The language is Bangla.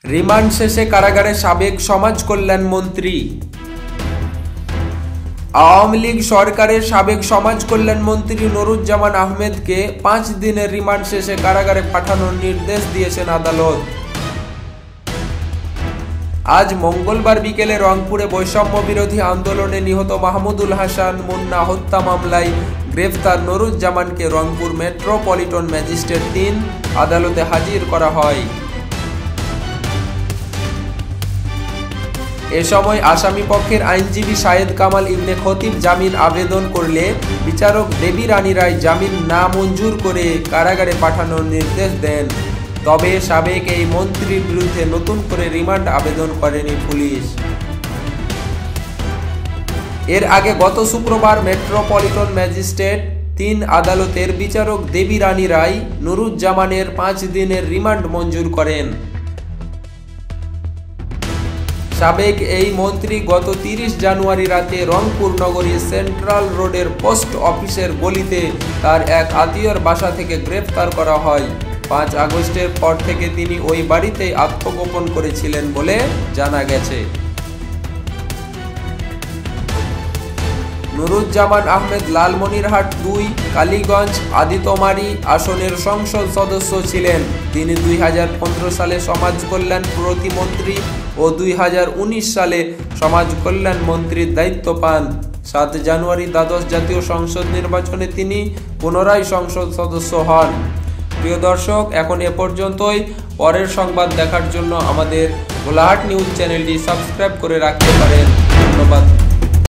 রিমান্ড শেষে কারাগারে সাবেক সমাজ কল্যাণ মন্ত্রী। আওয়ামী লীগ সরকারের সাবেক সমাজ কল্যাণ মন্ত্রী নুরুজ্জামান আহমেদকে 5 দিনের রিমান্ড শেষে কারাগারে পাঠানোর নির্দেশ দিয়েছেন আদালত। আজ মঙ্গলবার বিকেলে রংপুরে বৈষম্য বিরোধী আন্দোলনে নিহত মাহমুদুল হাসান মুন্না হত্যা মামলায় গ্রেফতার নুরুজ্জামানকে রংপুর মেট্রোপলিটন ম্যাজিস্ট্রেট 3 আদালতে হাজির করা হয়। এ সময় আসামি পক্ষের আইনজীবী শাহেদ কামাল ইবনে খতিব জামিন আবেদন করলে বিচারক দেবী রানী রায় জামিন না মঞ্জুর করে কারাগারে পাঠানোর নির্দেশ দেন। তবে সাবেক এই মন্ত্রীর বিরুদ্ধে নতুন করে রিমান্ড আবেদন করেনি পুলিশ। এর আগে গত শুক্রবার মেট্রোপলিটন ম্যাজিস্ট্রেট 3 আদালতের বিচারক দেবী রানী রায় নুরুজ্জামানের 5 দিনের রিমান্ড মঞ্জুর করেন। সাবেক এই মন্ত্রী গত 30 জানুয়ারি রাতে রংপুর নগরীর সেন্ট্রাল রোডের পোস্ট অফিসের গলিতে তার এক আত্মীয়র বাসা থেকে গ্রেফতার করা হয়। 5 আগস্টের পর থেকে তিনি ওই বাড়িতেই আত্মগোপন করেছিলেন বলে জানা গেছে। নুরুজ্জামান আহমেদ লালমনিরহাট 2, কালীগঞ্জ, আদিতমারি আসনের সংসদ সদস্য ছিলেন। তিনি 2015 সালে সমাজ কল্যাণ প্রতিমন্ত্রী ও 2019 সালে সমাজ কল্যাণ মন্ত্রীর দায়িত্ব পান। 7 জানুয়ারি দ্বাদশ জাতীয় সংসদ নির্বাচনে তিনি পুনরায় সংসদ সদস্য হন। প্রিয় দর্শক, এখন এ পর্যন্তই। পরের সংবাদ দেখার জন্য আমাদের গোলাহাট নিউজ চ্যানেলটি সাবস্ক্রাইব করে রাখতে পারেন। ধন্যবাদ।